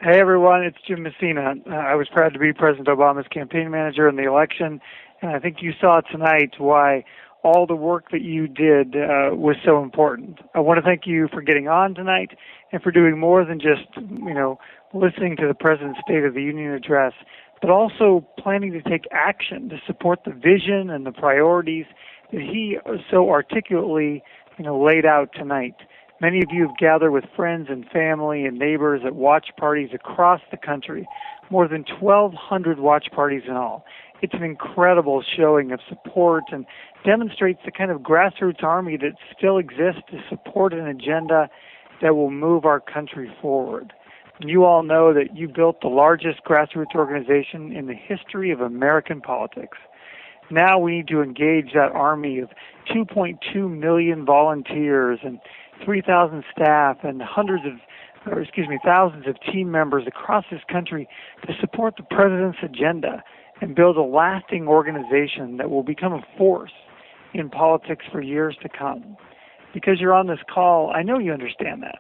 Hey everyone, it's Jim Messina. I was proud to be President Obama's campaign manager in the election, and I think you saw tonight why all the work that you did was so important. I want to thank you for getting on tonight and for doing more than just, listening to the President's State of the Union address, but also planning to take action to support the vision and the priorities that he so articulately, laid out tonight. Many of you have gathered with friends and family and neighbors at watch parties across the country, more than 1,200 watch parties in all. It's an incredible showing of support and demonstrates the kind of grassroots army that still exists to support an agenda that will move our country forward. You all know that you built the largest grassroots organization in the history of American politics. Now we need to engage that army of 2.2 million volunteers and 3,000 staff and thousands of team members across this country to support the President's agenda and build a lasting organization that will become a force in politics for years to come. Because you're on this call, I know you understand that.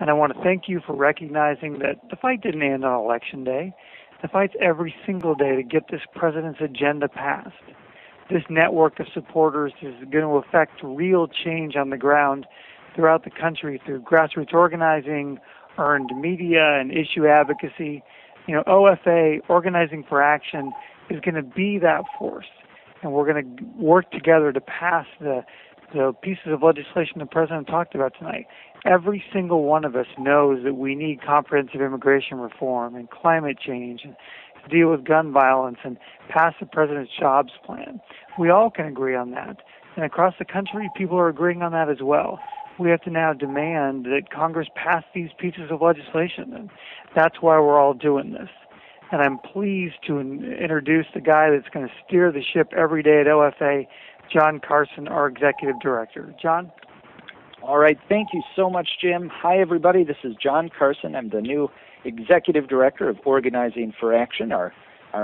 And I want to thank you for recognizing that the fight didn't end on Election Day. The fight's every single day to get this President's agenda passed. This network of supporters is going to affect real change on the ground throughout the country through grassroots organizing, earned media, and issue advocacy. OFA, Organizing for Action, is going to be that force. And we're going to work together to pass the pieces of legislation the President talked about tonight. Every single one of us knows that we need comprehensive immigration reform and climate change and to deal with gun violence and pass the President's jobs plan. We all can agree on that. And across the country, people are agreeing on that as well. We have to now demand that Congress pass these pieces of legislation, and that's why we're all doing this. And I'm pleased to introduce the guy that's going to steer the ship every day at OFA, John Carson, our Executive Director. John? All right. Thank you so much, Jim. Hi, everybody. This is John Carson. I'm the new Executive Director of Organizing for Action, our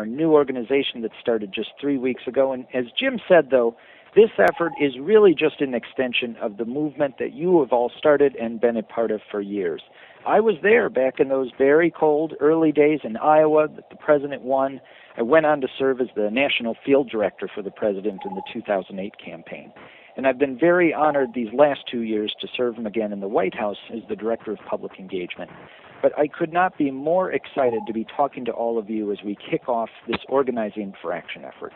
new organization that started just 3 weeks ago. And as Jim said, though, this effort is really just an extension of the movement that you have all started and been a part of for years. I was there back in those very cold early days in Iowa that the President won. I went on to serve as the National Field Director for the President in the 2008 campaign. And I've been very honored these last 2 years to serve him again in the White House as the Director of Public Engagement. But I could not be more excited to be talking to all of you as we kick off this Organizing for Action effort.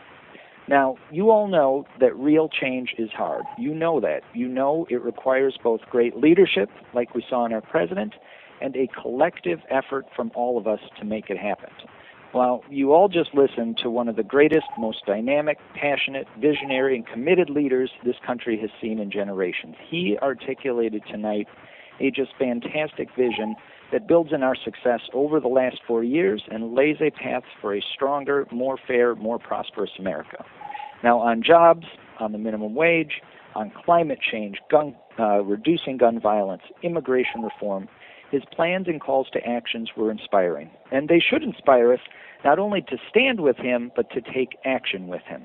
Now, you all know that real change is hard. You know that. You know it requires both great leadership, like we saw in our President, and a collective effort from all of us to make it happen. Well, you all just listened to one of the greatest, most dynamic, passionate, visionary, and committed leaders this country has seen in generations. He articulated tonight a just fantastic vision that builds on our success over the last 4 years and lays a path for a stronger, more fair, more prosperous America. Now, on jobs, on the minimum wage, on climate change, reducing gun violence, immigration reform, his plans and calls to actions were inspiring. And they should inspire us not only to stand with him, but to take action with him.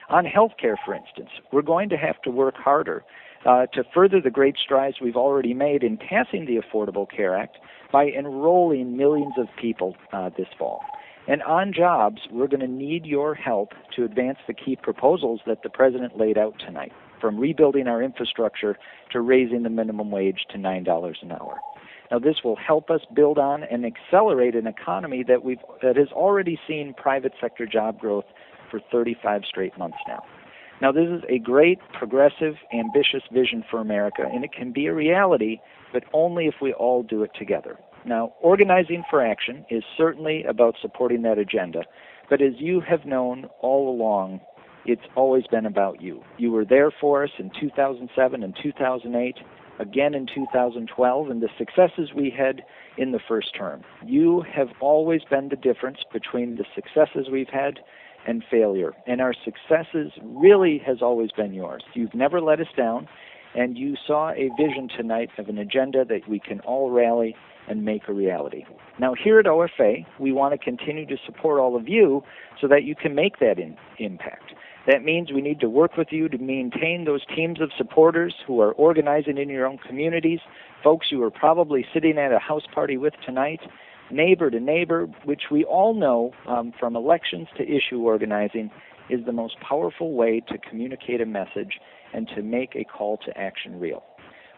On health care, for instance, we're going to have to work harder to further the great strides we've already made in passing the Affordable Care Act by enrolling millions of people this fall. And on jobs, we're going to need your help to advance the key proposals that the President laid out tonight, from rebuilding our infrastructure to raising the minimum wage to $9 an hour. Now, this will help us build on and accelerate an economy that has already seen private sector job growth for 35 straight months now. Now, this is a great, progressive, ambitious vision for America, and it can be a reality, but only if we all do it together. Now, Organizing for Action is certainly about supporting that agenda, but as you have known all along, it's always been about you. You were there for us in 2007 and 2008, again in 2012, and the successes we had in the first term. You have always been the difference between the successes we've had and failure, and our successes really has always been yours. You've never let us down, and you saw a vision tonight of an agenda that we can all rally and make a reality. Now, here at OFA, we want to continue to support all of you so that you can make that impact. That means we need to work with you to maintain those teams of supporters who are organizing in your own communities, folks you are probably sitting at a house party with tonight. neighbor to neighbor, which we all know from elections to issue organizing is the most powerful way to communicate a message and to make a call to action real.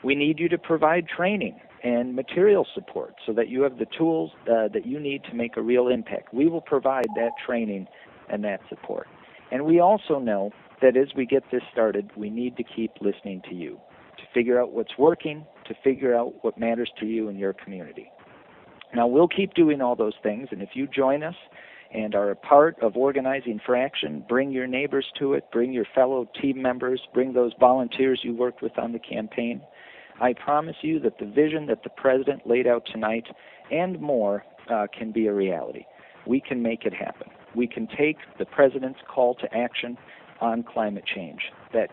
We need you to provide training and material support so that you have the tools that you need to make a real impact. We will provide that training and that support. And we also know that as we get this started, we need to keep listening to you, to figure out what's working, to figure out what matters to you in your community. Now, we'll keep doing all those things, and if you join us and are a part of Organizing for Action, bring your neighbors to it, bring your fellow team members, bring those volunteers you worked with on the campaign. I promise you that the vision that the President laid out tonight and more can be a reality. We can make it happen. We can take the President's call to action on climate change, that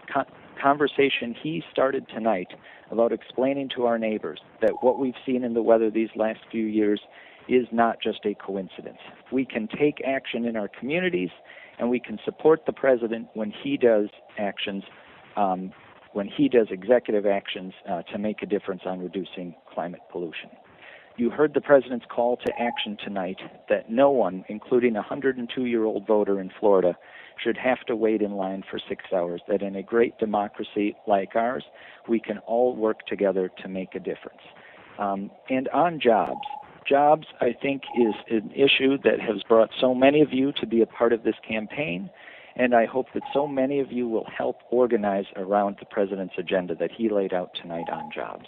conversation he started tonight about explaining to our neighbors that what we've seen in the weather these last few years is not just a coincidence. We can take action in our communities, and we can support the President when he does actions, when he does executive actions to make a difference on reducing climate pollution. You heard the President's call to action tonight that no one, including a 102-year-old voter in Florida, should have to wait in line for 6 hours, that in a great democracy like ours, we can all work together to make a difference. And on jobs. Jobs, I think, is an issue that has brought so many of you to be a part of this campaign, and I hope that so many of you will help organize around the President's agenda that he laid out tonight on jobs.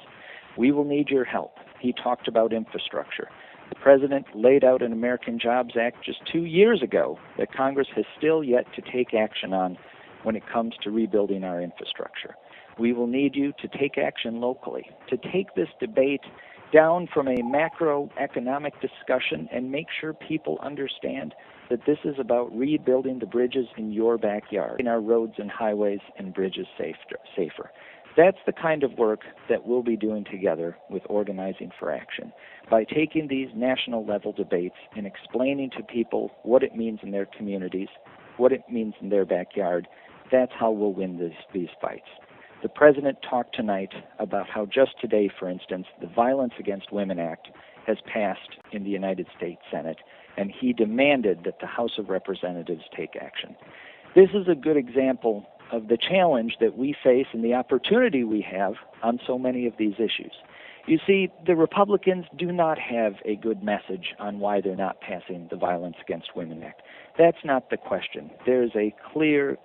We will need your help. He talked about infrastructure. The President laid out an American Jobs Act just 2 years ago that Congress has still yet to take action on when it comes to rebuilding our infrastructure. We will need you to take action locally, to take this debate down from a macroeconomic discussion and make sure people understand that this is about rebuilding the bridges in your backyard, making our roads and highways and bridges safer. That's the kind of work that we'll be doing together with Organizing for Action. By taking these national level debates and explaining to people what it means in their communities, what it means in their backyard, that's how we'll win these fights. The President talked tonight about how just today, for instance, the Violence Against Women Act has passed in the United States Senate, and he demanded that the House of Representatives take action. This is a good example of the challenge that we face and the opportunity we have on so many of these issues. You see, the Republicans do not have a good message on why they're not passing the Violence Against Women Act. That's not the question. There's a clear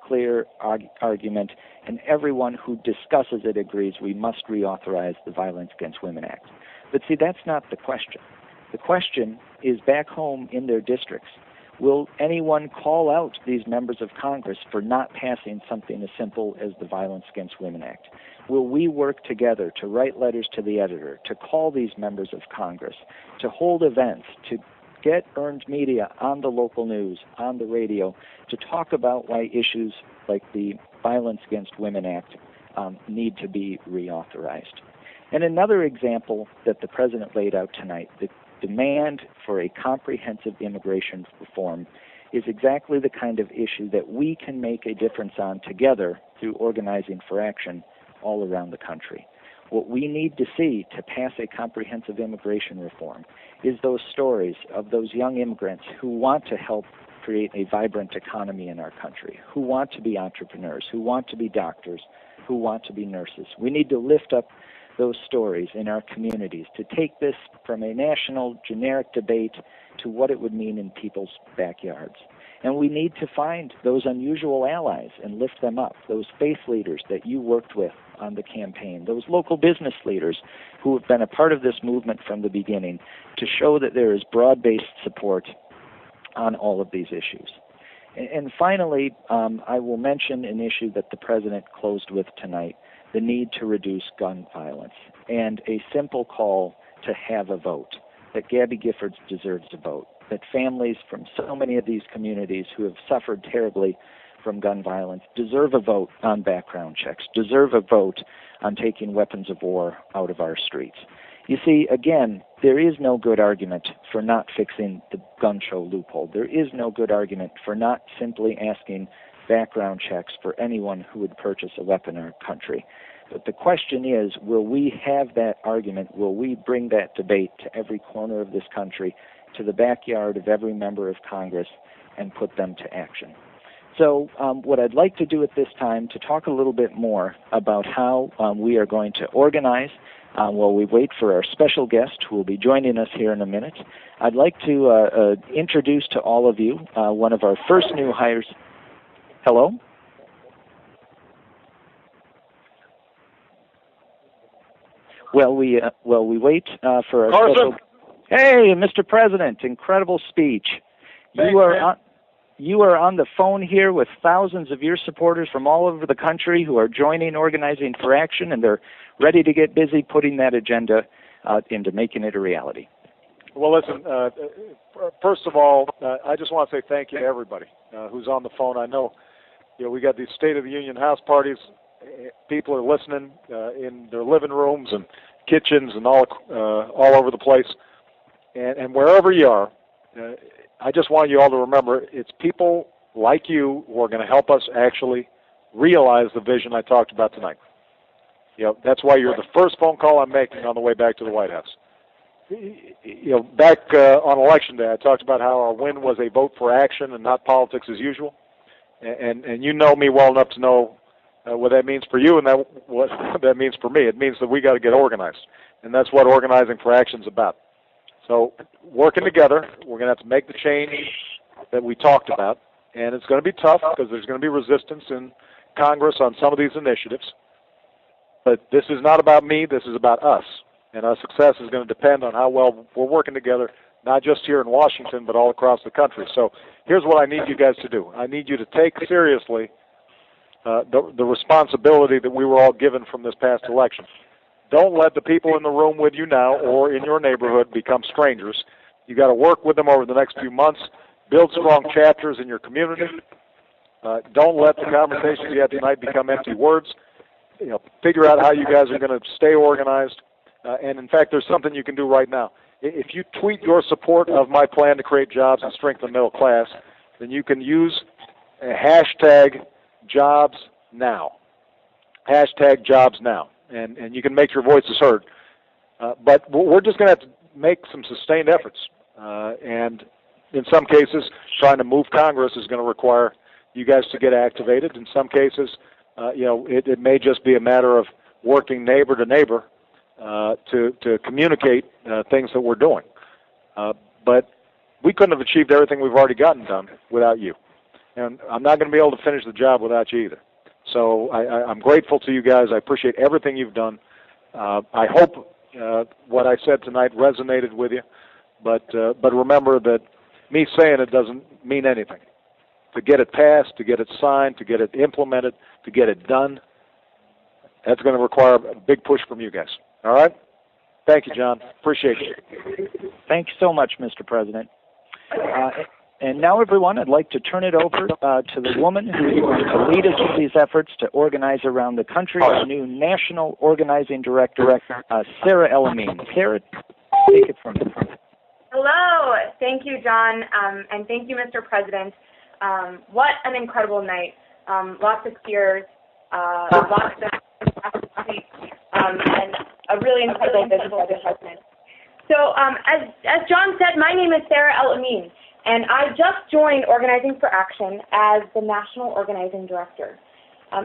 argument, and everyone who discusses it agrees we must reauthorize the Violence Against Women Act. But see, that's not the question. The question is back home in their districts. Will anyone call out these members of Congress for not passing something as simple as the Violence Against Women Act? Will we work together to write letters to the editor, to call these members of Congress, to hold events, to get earned media on the local news, on the radio, to talk about why issues like the Violence Against Women Act need to be reauthorized? And another example that the President laid out tonight, the demand for a comprehensive immigration reform, is exactly the kind of issue that we can make a difference on together through Organizing for Action all around the country. What we need to see to pass a comprehensive immigration reform is those stories of those young immigrants who want to help create a vibrant economy in our country, who want to be entrepreneurs, who want to be doctors, who want to be nurses. We need to lift up those stories in our communities, to take this from a national generic debate to what it would mean in people's backyards. And we need to find those unusual allies and lift them up, those faith leaders that you worked with on the campaign, those local business leaders who have been a part of this movement from the beginning, to show that there is broad-based support on all of these issues. And finally, I will mention an issue that the President closed with tonight, the need to reduce gun violence, and a simple call to have a vote, that Gabby Giffords deserves a vote, that families from so many of these communities who have suffered terribly from gun violence deserve a vote on background checks, deserve a vote on taking weapons of war out of our streets. You see, again, there is no good argument for not fixing the gun show loophole. There is no good argument for not simply asking background checks for anyone who would purchase a weapon in our country. But the question is, will we have that argument? Will we bring that debate to every corner of this country to the backyard of every member of Congress and put them to action. So what I'd like to do at this time to talk a little bit more about how we are going to organize while we wait for our special guest who will be joining us here in a minute. I'd like to introduce to all of you one of our first new hires. Hello? Well, we wait for our special. Hey, Mr. President! Incredible speech. You are on the phone here with thousands of your supporters from all over the country who are joining Organizing for Action, and they're ready to get busy putting that agenda into making it a reality. Well, listen. First of all, I just want to say thank you to everybody who's on the phone. I know, we got these State of the Union house parties. People are listening in their living rooms and kitchens and all over the place, and wherever you are. I just want you all to remember it's people like you who are going to help us actually realize the vision I talked about tonight. That's why you're the first phone call I'm making on the way back to the White House. Back on Election Day, I talked about how our win was a vote for action and not politics as usual. And you know me well enough to know what that means for you and what that means for me. It means that we got to get organized, and that's what Organizing for Action is about. So working together, we're going to have to make the change that we talked about, and it's going to be tough because there's going to be resistance in Congress on some of these initiatives. But this is not about me, this is about us, and our success is going to depend on how well we're working together, not just here in Washington, but all across the country. So here's what I need you guys to do. I need you to take seriously the responsibility that we were all given from this past election. Don't let the people in the room with you now or in your neighborhood become strangers. You got to work with them over the next few months. Build strong chapters in your community. Don't let the conversations you had tonight become empty words. Figure out how you guys are going to stay organized. And in fact, there's something you can do right now. If you tweet your support of my plan to create jobs and strengthen the middle class, then you can use hashtag jobs now. Hashtag jobs now. And you can make your voices heard. But we're just going to have to make some sustained efforts. And in some cases, trying to move Congress is going to require you guys to get activated. In some cases, it may just be a matter of working neighbor to neighbor to communicate things that we're doing. But we couldn't have achieved everything we've already gotten done without you. And I'm not going to be able to finish the job without you either. So I'm grateful to you guys. I appreciate everything you've done. I hope what I said tonight resonated with you. But remember that me saying it doesn't mean anything. To get it passed, to get it signed, to get it implemented, to get it done, that's going to require a big push from you guys. All right? Thank you, John. Appreciate it. Thanks so much, Mr. President. And now, everyone, I'd like to turn it over to the woman who is going to lead us in these efforts to organize around the country, our new National Organizing Director, Sarah El-Amin. Sarah, take it from here. Hello. Thank you, John, and thank you, Mr. President. What an incredible night. Lots of tears, lots of tweets, and a really incredible visit by the President. So, as John said, my name is Sarah El-Amin. And I just joined Organizing for Action as the National Organizing Director.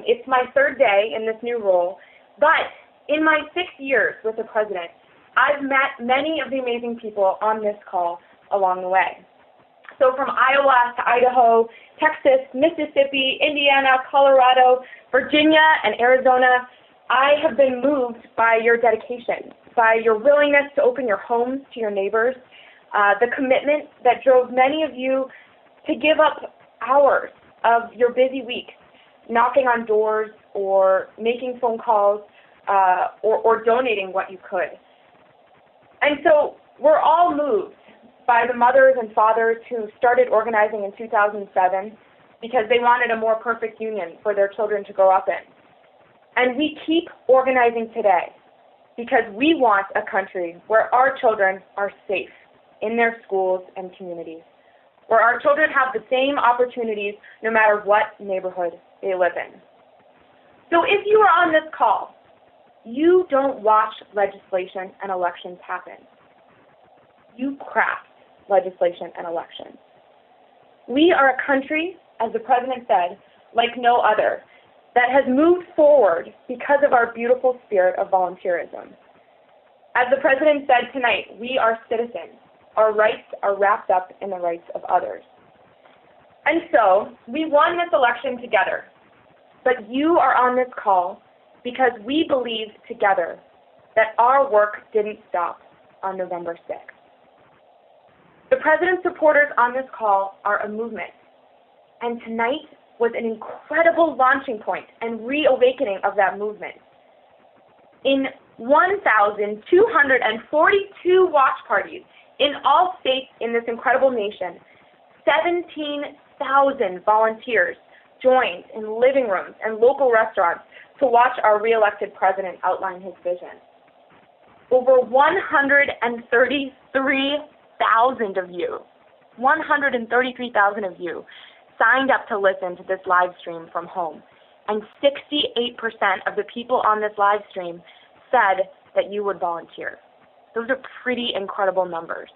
It's my third day in this new role, but in my 6 years with the President, I've met many of the amazing people on this call along the way. So from Iowa to Idaho, Texas, Mississippi, Indiana, Colorado, Virginia, and Arizona, I have been moved by your dedication, by your willingness to open your homes to your neighbors, the commitment that drove many of you to give up hours of your busy weeks, knocking on doors or making phone calls or donating what you could. And so we're all moved by the mothers and fathers who started organizing in 2007 because they wanted a more perfect union for their children to grow up in. And we keep organizing today because we want a country where our children are safe in their schools and communities, where our children have the same opportunities no matter what neighborhood they live in. So if you are on this call, you don't watch legislation and elections happen. You craft legislation and elections. We are a country, as the President said, like no other, that has moved forward because of our beautiful spirit of volunteerism. As the President said tonight, we are citizens. Our rights are wrapped up in the rights of others. And so, we won this election together. But you are on this call because we believe together that our work didn't stop on November 6th. The President's supporters on this call are a movement. And tonight was an incredible launching point and reawakening of that movement. In 1,242 watch parties in all states in this incredible nation, 17,000 volunteers joined in living rooms and local restaurants to watch our re-elected president outline his vision. Over 133,000 of you, 133,000 of you signed up to listen to this live stream from home, and 68% of the people on this live stream said that you would volunteer. Those are pretty incredible numbers.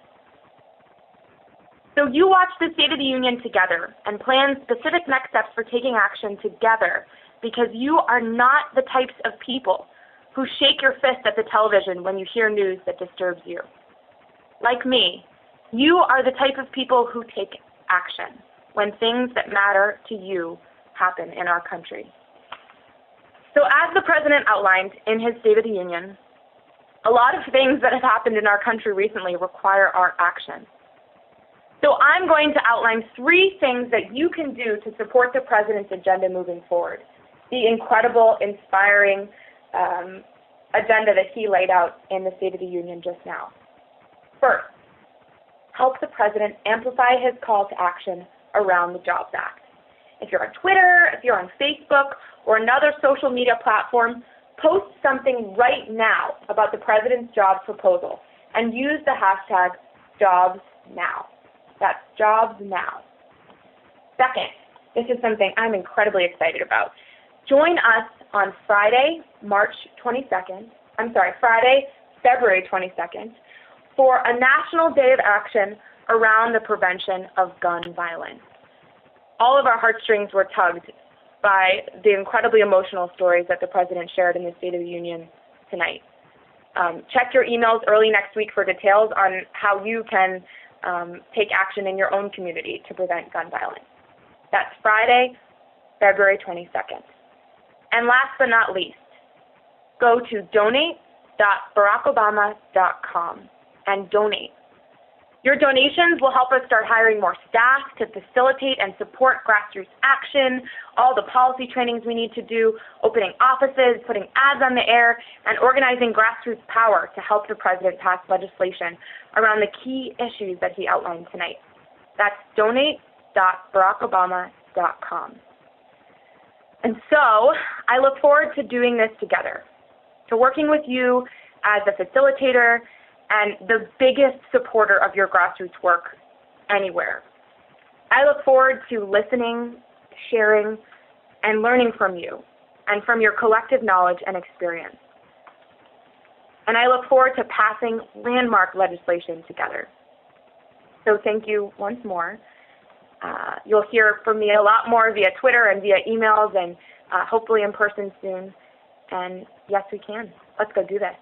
So you watch the State of the Union together and plan specific next steps for taking action together because you are not the types of people who shake your fist at the television when you hear news that disturbs you. Like me, you are the type of people who take action when things that matter to you happen in our country. So as the President outlined in his State of the Union, a lot of things that have happened in our country recently require our action. So I'm going to outline 3 things that you can do to support the President's agenda moving forward, the incredible, inspiring agenda that he laid out in the State of the Union just now. First, help the President amplify his call to action around the Jobs Act. If you're on Twitter, if you're on Facebook, or another social media platform, post something right now about the President's jobs proposal and use the hashtag JobsNow. That's JobsNow. Second, this is something I'm incredibly excited about. Join us on Friday, February 22nd, for a National Day of Action around the prevention of gun violence. All of our heartstrings were tugged by the incredibly emotional stories that the President shared in the State of the Union tonight. Check your emails early next week for details on how you can take action in your own community to prevent gun violence. That's Friday, February 22nd. And last but not least, go to donate.barackobama.com and donate. Your donations will help us start hiring more staff to facilitate and support grassroots action, all the policy trainings we need to do, opening offices, putting ads on the air, and organizing grassroots power to help the President pass legislation around the key issues that he outlined tonight. That's donate.barackobama.com. And so I look forward to doing this together, to working with you as a facilitator and the biggest supporter of your grassroots work anywhere. I look forward to listening, sharing, and learning from you and from your collective knowledge and experience. And I look forward to passing landmark legislation together. So thank you once more. You'll hear from me a lot more via Twitter and via emails and hopefully in person soon. And yes, we can. Let's go do this.